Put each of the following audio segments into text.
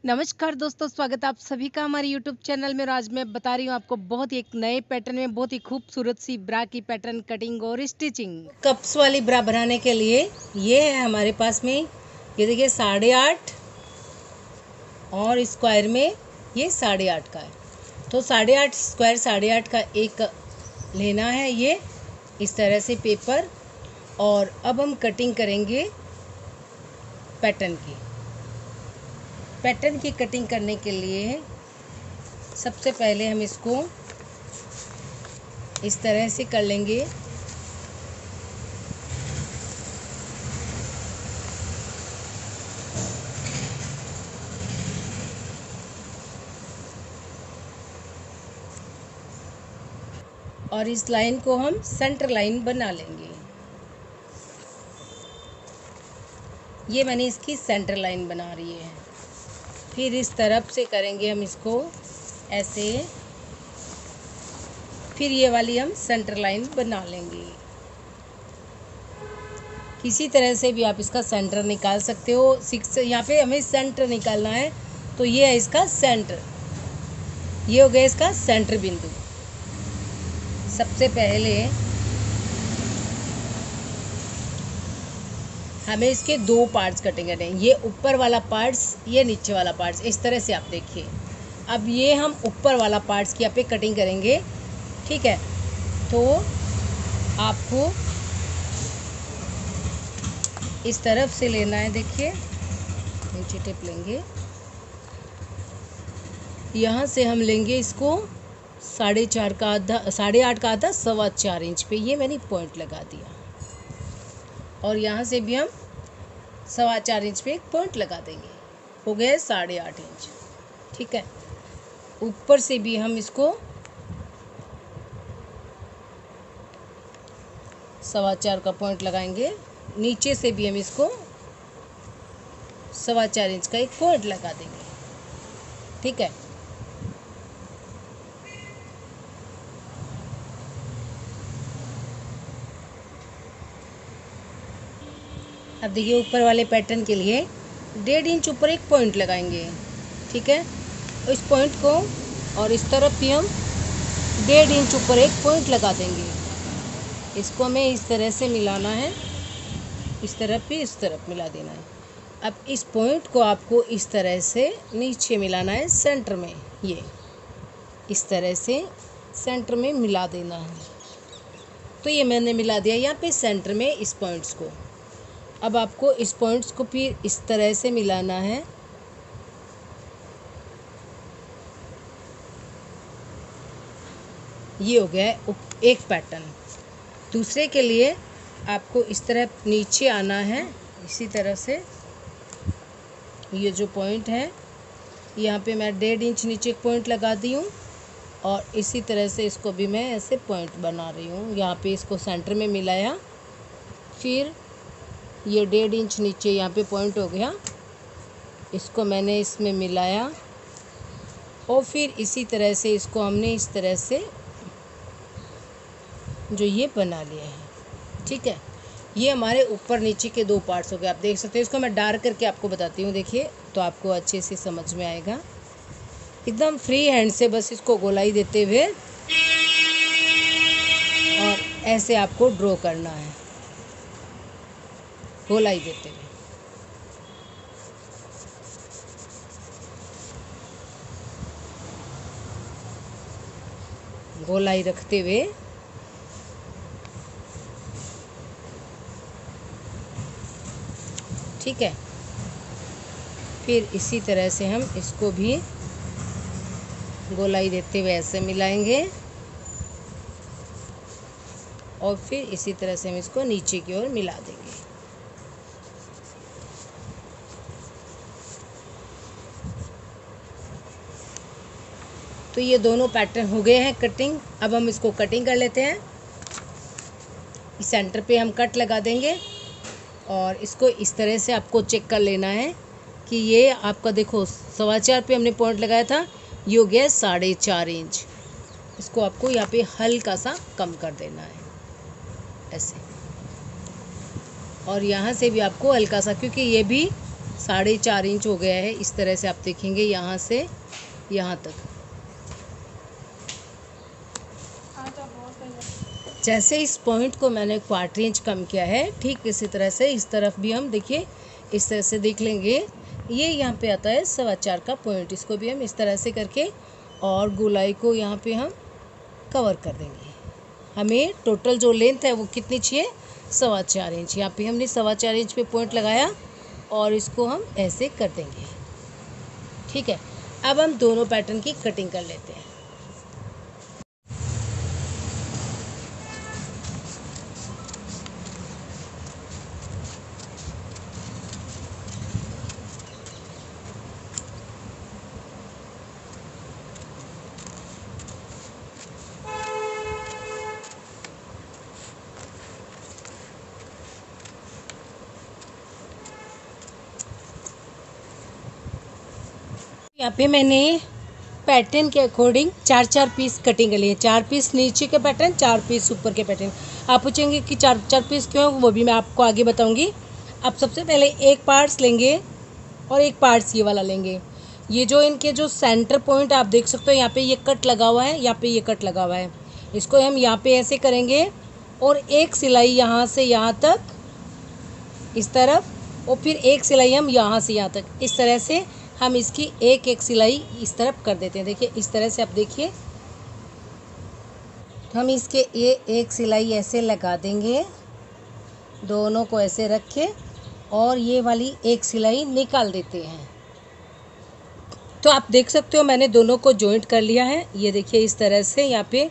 नमस्कार दोस्तों, स्वागत है आप सभी का हमारे यूट्यूब चैनल में। और आज मैं बता रही हूँ आपको बहुत ही एक नए पैटर्न में बहुत ही खूबसूरत सी ब्रा की पैटर्न कटिंग और स्टिचिंग। कप्स वाली ब्रा बनाने के लिए ये है हमारे पास में, ये देखिए 8.5 और स्क्वायर में ये 8.5 का है। तो 8.5 स्क्वायर 8.5 का एक लेना है ये इस तरह से पेपर। और अब हम कटिंग करेंगे पैटर्न की कटिंग करने के लिए सबसे पहले हम इसको इस तरह से कर लेंगे। और इस लाइन को हम सेंटर लाइन बना लेंगे। ये मैंने इसकी सेंटर लाइन बना रही है। फिर इस तरफ से करेंगे हम इसको ऐसे, फिर ये वाली हम सेंटर लाइन बना लेंगे। किसी तरह से भी आप इसका सेंटर निकाल सकते हो। यहाँ पे हमें सेंटर निकालना है, तो ये है इसका सेंटर, ये हो गया इसका सेंटर बिंदु। सबसे पहले हमें इसके 2 पार्ट्स कटिंग करने हैं, ये ऊपर वाला पार्ट्स, ये नीचे वाला पार्ट्स। इस तरह से आप देखिए। अब ये हम ऊपर वाला पार्ट्स की यहाँ पे कटिंग करेंगे, ठीक है। तो आपको इस तरफ से लेना है, देखिए नीचे टिप लेंगे। यहाँ से हम लेंगे इसको 4.5 का आधा, 8.5 का आधा, 4.25 इंच पे ये मैंने पॉइंट लगा दिया। और यहाँ से भी हम 4.25 इंच पे एक पॉइंट लगा देंगे, हो गया 8.5 इंच, ठीक है। ऊपर से भी हम इसको 4.25 का पॉइंट लगाएंगे। नीचे से भी हम इसको 4.25 इंच का एक पॉइंट लगा देंगे, ठीक है। अब देखिए ऊपर वाले पैटर्न के लिए 1.5 इंच ऊपर एक पॉइंट लगाएंगे, ठीक है। इस पॉइंट को और इस तरफ भी हम 1.5 इंच ऊपर एक पॉइंट लगा देंगे। इसको हमें इस तरह से मिलाना है, इस तरफ भी इस तरफ मिला देना है। अब इस पॉइंट को आपको इस तरह से नीचे मिलाना है सेंटर में, ये इस तरह से सेंटर में मिला देना है। तो ये मैंने मिला दिया यहाँ पे सेंटर में इस पॉइंट्स को। अब आपको इस पॉइंट्स को फिर इस तरह से मिलाना है, ये हो गया एक पैटर्न। दूसरे के लिए आपको इस तरह नीचे आना है, इसी तरह से ये जो पॉइंट है यहाँ पे मैं 1.5 इंच नीचे एक पॉइंट लगा दी हूँ। और इसी तरह से इसको भी मैं ऐसे पॉइंट बना रही हूँ। यहाँ पे इसको सेंटर में मिलाया, फिर ये 1.5 इंच नीचे यहाँ पे पॉइंट हो गया, इसको मैंने इसमें मिलाया। और फिर इसी तरह से इसको हमने इस तरह से जो ये बना लिया है, ठीक है। ये हमारे ऊपर नीचे के 2 पार्ट्स हो गए, आप देख सकते हैं। इसको मैं डार्क करके आपको बताती हूँ, देखिए तो आपको अच्छे से समझ में आएगा। एकदम फ्री हैंड से बस इसको गोलाई देते हुए और ऐसे आपको ड्रॉ करना है, गोलाई देते हुए। गोलाई रखते हुए ठीक है। फिर इसी तरह से हम इसको भी गोलाई देते हुए ऐसे मिलाएंगे। और फिर इसी तरह से हम इसको नीचे की ओर मिला देंगे। तो ये दोनों पैटर्न हो गए हैं कटिंग। अब हम इसको कटिंग कर लेते हैं। इस सेंटर पे हम कट लगा देंगे और इसको इस तरह से आपको चेक कर लेना है कि ये आपका देखो 4.25 पे हमने पॉइंट लगाया था, ये हो गया 4.5 इंच। इसको आपको यहाँ पे हल्का सा कम कर देना है ऐसे। और यहाँ से भी आपको हल्का सा, क्योंकि ये भी 4.5 इंच हो गया है। इस तरह से आप देखेंगे यहाँ से यहाँ तक। जैसे इस पॉइंट को मैंने 1/4 इंच कम किया है, ठीक इसी तरह से इस तरफ भी हम देखिए इस तरह से देख लेंगे। ये यहाँ पे आता है 4.25 का पॉइंट, इसको भी हम इस तरह से करके और गोलाई को यहाँ पे हम कवर कर देंगे। हमें टोटल जो लेंथ है वो कितनी चाहिए, 4.25 इंच। यहाँ पे हमने 4.25 इंच पे पॉइंट लगाया और इसको हम ऐसे कर देंगे। ठीक है, अब हम दोनों पैटर्न की कटिंग कर लेते हैं। यहाँ पे मैंने पैटर्न के अकॉर्डिंग 4-4 पीस कटिंग के लिए 4 पीस नीचे के पैटर्न, 4 पीस ऊपर के पैटर्न। आप पूछेंगे कि 4 पीस क्यों, वो भी मैं आपको आगे बताऊंगी। अब सबसे पहले एक पार्ट्स लेंगे और एक पार्ट्स ये वाला लेंगे। ये जो इनके जो सेंटर पॉइंट आप देख सकते हो, यहाँ पे ये कट लगा हुआ है, यहाँ पे ये कट लगा हुआ है। इसको हम यहाँ पे ऐसे करेंगे और एक सिलाई यहाँ से यहाँ तक इस तरफ, और फिर एक सिलाई हम यहाँ से यहाँ तक, इस तरह से हम इसकी एक एक सिलाई इस तरफ कर देते हैं। देखिए इस तरह से आप देखिए, हम इसके ये एक सिलाई ऐसे लगा देंगे, दोनों को ऐसे रख के, और ये वाली एक सिलाई निकाल देते हैं। तो आप देख सकते हो मैंने दोनों को जॉइंट कर लिया है। ये देखिए इस तरह से यहाँ पे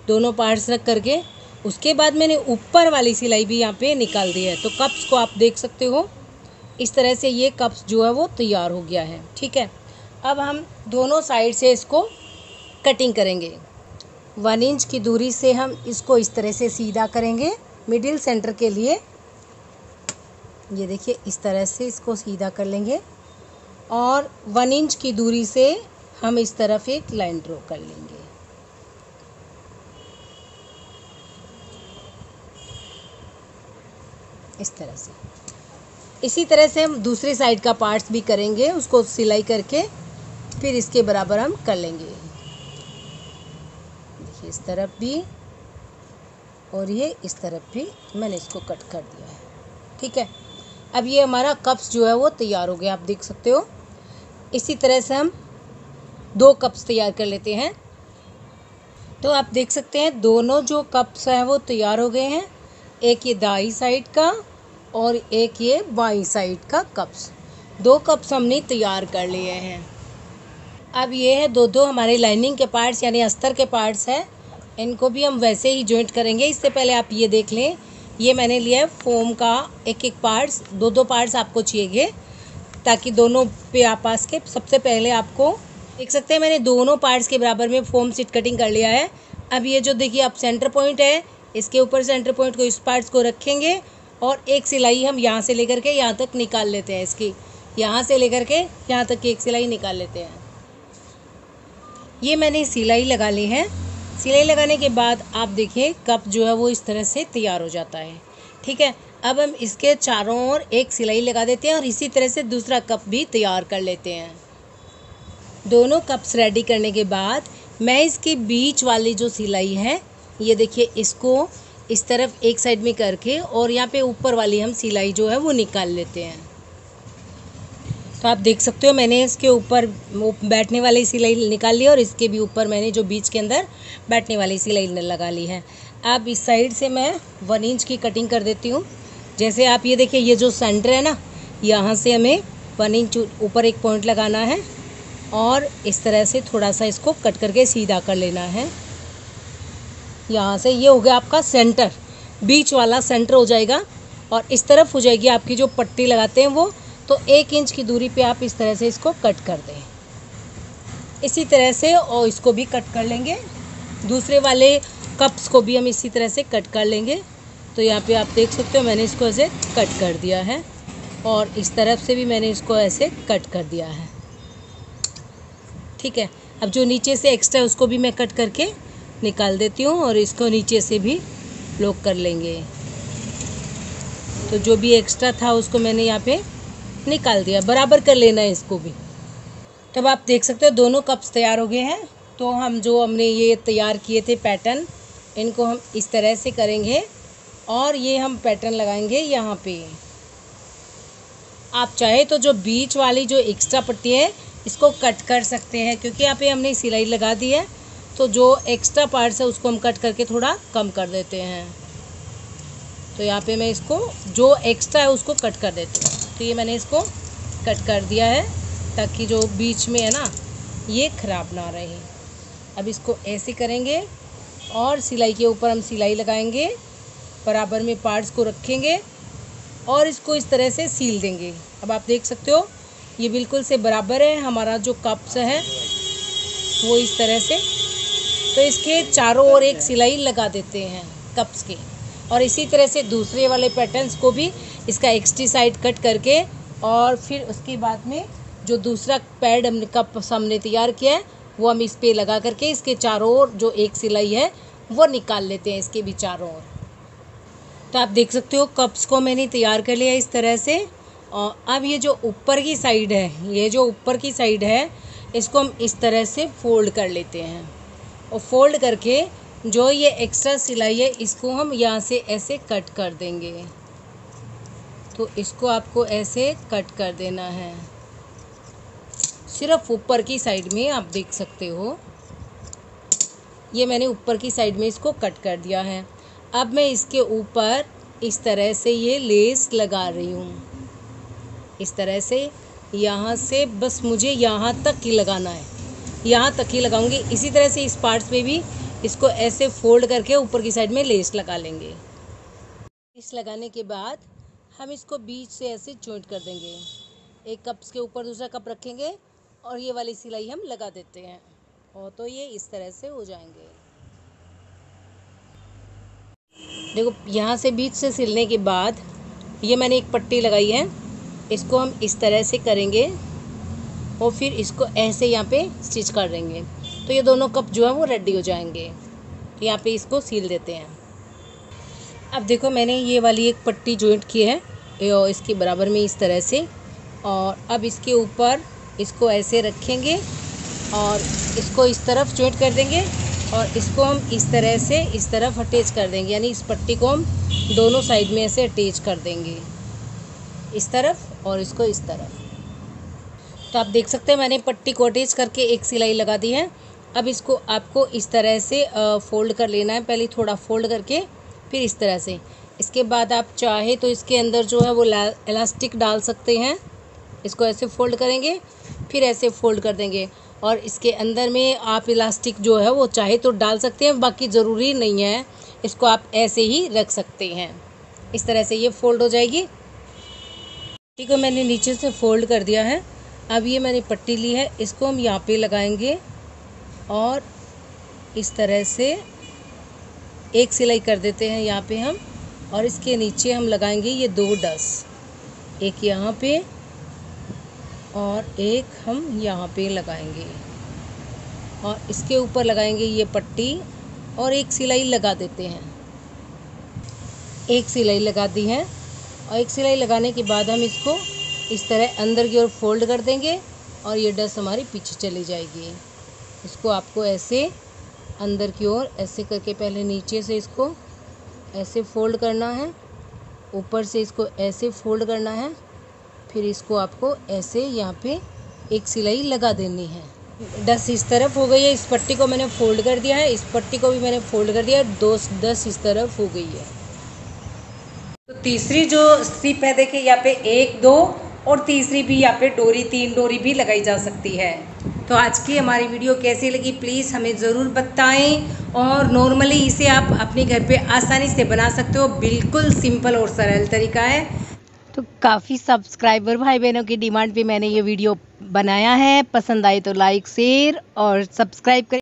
दोनों पार्ट्स रख करके, उसके बाद मैंने ऊपर वाली सिलाई भी यहाँ पे निकाल दी है। तो कप्स को आप देख सकते हो इस तरह से, ये कप्स जो है वो तैयार हो गया है। ठीक है, अब हम दोनों साइड से इसको कटिंग करेंगे। 1 इंच की दूरी से हम इसको इस तरह से सीधा करेंगे मिडिल सेंटर के लिए। ये देखिए इस तरह से इसको सीधा कर लेंगे और 1 इंच की दूरी से हम इस तरफ एक लाइन ड्रॉ कर लेंगे। इस तरह से, इसी तरह से हम दूसरी साइड का पार्ट्स भी करेंगे, उसको सिलाई करके फिर इसके बराबर हम कर लेंगे। देखिए इस तरफ भी और ये इस तरफ भी मैंने इसको कट कर दिया है। ठीक है, अब ये हमारा कप्स जो है वो तैयार हो गया, आप देख सकते हो। इसी तरह से हम 2 कप्स तैयार कर लेते हैं। तो आप देख सकते हैं दोनों जो कप्स हैं वो तैयार हो गए हैं, एक ये दाई साइड का और एक ये बाईं साइड का कप्स। 2 कप्स हमने तैयार कर लिए हैं। अब ये है दो हमारे लाइनिंग के पार्ट्स यानी अस्तर के पार्ट्स हैं, इनको भी हम वैसे ही जॉइंट करेंगे। इससे पहले आप ये देख लें, ये मैंने लिया है फोम का एक पार्ट्स, 2 पार्ट्स आपको चाहिए ताकि दोनों पे आपस के। सबसे पहले आपको देख सकते हैं मैंने दोनों पार्ट्स के बराबर में फोम सीट कटिंग कर लिया है। अब ये जो देखिए आप सेंटर पॉइंट है, इसके ऊपर सेंटर पॉइंट को, इस पार्ट्स को रखेंगे और एक सिलाई हम यहाँ से लेकर के यहाँ तक निकाल लेते हैं। इसकी यहाँ से लेकर के यहाँ तक की एक सिलाई निकाल लेते हैं। ये मैंने सिलाई लगा ली है। सिलाई लगाने के बाद आप देखिए कप जो है वो इस तरह से तैयार हो जाता है। ठीक है, अब हम इसके चारों ओर एक सिलाई लगा देते हैं और इसी तरह से दूसरा कप भी तैयार कर लेते हैं। दोनों कप्स रेडी करने के बाद मैं इसकी बीच वाली जो सिलाई है, ये देखिए इसको इस तरफ एक साइड में करके और यहाँ पे ऊपर वाली हम सिलाई जो है वो निकाल लेते हैं। तो आप देख सकते हो मैंने इसके ऊपर बैठने वाली सिलाई निकाल ली और इसके भी ऊपर मैंने जो बीच के अंदर बैठने वाली सिलाई लगा ली है। अब इस साइड से मैं 1 इंच की कटिंग कर देती हूँ। जैसे आप ये देखिए, ये जो सेंटर है ना, यहाँ से हमें 1 इंच ऊपर एक पॉइंट लगाना है और इस तरह से थोड़ा सा इसको कट करके सीधा कर लेना है। यहाँ से ये हो गया आपका सेंटर, बीच वाला सेंटर हो जाएगा और इस तरफ हो जाएगी आपकी जो पट्टी लगाते हैं वो। तो 1 इंच की दूरी पे आप इस तरह से इसको कट कर दें। इसी तरह से और इसको भी कट कर लेंगे। दूसरे वाले कप्स को भी हम इसी तरह से कट कर लेंगे। तो यहाँ पे आप देख सकते हो मैंने इसको ऐसे कट कर दिया है और इस तरफ से भी मैंने इसको ऐसे कट कर दिया है। ठीक है, अब जो नीचे से एक्स्ट्रा है उसको भी मैं कट करके निकाल देती हूँ और इसको नीचे से भी लॉक कर लेंगे। तो जो भी एक्स्ट्रा था उसको मैंने यहाँ पे निकाल दिया। बराबर कर लेना है इसको भी। तब आप देख सकते हो दोनों कप्स तैयार हो गए हैं। तो हमने ये तैयार किए थे पैटर्न, इनको हम इस तरह से करेंगे और ये हम पैटर्न लगाएंगे यहाँ पे। आप चाहे तो जो बीच वाली जो एक्स्ट्रा पट्टी है इसको कट कर सकते हैं, क्योंकि यहाँ पे हमने सिलाई लगा दी है, तो जो एक्स्ट्रा पार्ट्स है उसको हम कट करके थोड़ा कम कर देते हैं। तो यहाँ पे मैं इसको जो एक्स्ट्रा है उसको कट कर देती हूँ। तो ये मैंने इसको कट कर दिया है ताकि जो बीच में है ना ये ख़राब ना रहे। अब इसको ऐसे करेंगे और सिलाई के ऊपर हम सिलाई लगाएंगे, बराबर में पार्ट्स को रखेंगे और इसको इस तरह से सील देंगे। अब आप देख सकते हो ये बिल्कुल से बराबर है। हमारा जो कप्स है वो इस तरह से, तो इसके चारों ओर एक सिलाई लगा देते हैं कप्स के। और इसी तरह से दूसरे वाले पैटर्न्स को भी इसका एक्सट्री साइड कट करके और फिर उसके बाद में जो दूसरा पैड हमने कप्स हमने तैयार किया है वो हम इस पे लगा करके इसके चारों ओर जो एक सिलाई है वो निकाल लेते हैं इसके भी चारों ओर। तो आप देख सकते हो कप्स को मैंने तैयार कर लिया इस तरह से। और अब ये जो ऊपर की साइड है, ये जो ऊपर की साइड है इसको हम इस तरह से फोल्ड कर लेते हैं। और फोल्ड करके जो ये एक्स्ट्रा सिलाई है इसको हम यहाँ से ऐसे कट कर देंगे। तो इसको आपको ऐसे कट कर देना है, सिर्फ ऊपर की साइड में। आप देख सकते हो ये मैंने ऊपर की साइड में इसको कट कर दिया है। अब मैं इसके ऊपर इस तरह से ये लेस लगा रही हूँ, इस तरह से यहाँ से बस मुझे यहाँ तक ही लगाना है, यहाँ तक ही लगाऊंगी। इसी तरह से इस पार्ट्स पे भी इसको ऐसे फोल्ड करके ऊपर की साइड में लेस लगा लेंगे। लेस लगाने के बाद हम इसको बीच से ऐसे जॉइंट कर देंगे। एक कप्स के ऊपर दूसरा कप रखेंगे और ये वाली सिलाई हम लगा देते हैं और तो ये इस तरह से हो जाएंगे। देखो यहाँ से बीच से सिलने के बाद ये मैंने एक पट्टी लगाई है, इसको हम इस तरह से करेंगे और फिर इसको ऐसे यहाँ पे स्टिच कर देंगे। तो ये दोनों कप जो है वो रेडी हो जाएंगे। तो यहाँ पे इसको सील देते हैं। अब देखो मैंने ये वाली एक पट्टी जॉइंट की है इसके बराबर में इस तरह से, और अब इसके ऊपर इसको ऐसे रखेंगे और इसको इस तरफ जॉइंट कर देंगे और इसको हम इस तरह से इस तरफ अटैच कर देंगे। यानी इस पट्टी को हम दोनों साइड में ऐसे अटैच कर देंगे, इस तरफ और इसको इस तरफ। तो आप देख सकते हैं मैंने पट्टी को अटैच करके एक सिलाई लगा दी है। अब इसको आपको इस तरह से फोल्ड कर लेना है, पहले थोड़ा फोल्ड करके फिर इस तरह से। इसके बाद आप चाहे तो इसके अंदर जो है वो इलास्टिक डाल सकते हैं। इसको ऐसे फोल्ड करेंगे फिर ऐसे फोल्ड कर देंगे और इसके अंदर में आप इलास्टिक जो है वो चाहे तो डाल सकते हैं, बाकी ज़रूरी नहीं है, इसको आप ऐसे ही रख सकते हैं। इस तरह से ये फोल्ड हो जाएगी। पट्टी को मैंने नीचे से फोल्ड कर दिया है। अब ये मैंने पट्टी ली है, इसको हम यहाँ पे लगाएंगे और इस तरह से एक सिलाई कर देते हैं यहाँ पे हम, और इसके नीचे हम लगाएंगे ये 2 डस, एक यहाँ पे और एक हम यहाँ पे लगाएंगे और इसके ऊपर लगाएंगे ये पट्टी और एक सिलाई लगा देते हैं। एक सिलाई लगा दी है और एक सिलाई लगाने के बाद हम इसको इस तरह अंदर की ओर फोल्ड कर देंगे और ये डस्ट हमारी पीछे चली जाएगी। इसको आपको ऐसे अंदर की ओर ऐसे करके पहले नीचे से इसको ऐसे फोल्ड करना है, ऊपर से इसको ऐसे फोल्ड करना है, फिर इसको आपको ऐसे यहाँ पे एक सिलाई लगा देनी है। डस्ट इस तरफ हो गई है, इस पट्टी को मैंने फोल्ड कर दिया है, इस पट्टी को भी मैंने फोल्ड कर दिया है, 2 डस्ट इस तरफ हो गई है। तो तीसरी जो स्ट्रिप है देखिए यहाँ पे 1 2 और तीसरी भी यहाँ पे डोरी 3 डोरी भी लगाई जा सकती है। तो आज की हमारी वीडियो कैसी लगी प्लीज़ हमें ज़रूर बताएं और नॉर्मली इसे आप अपने घर पे आसानी से बना सकते हो, बिल्कुल सिंपल और सरल तरीका है। तो काफ़ी सब्सक्राइबर भाई बहनों की डिमांड पे मैंने ये वीडियो बनाया है। पसंद आए तो लाइक शेयर और सब्सक्राइब करें।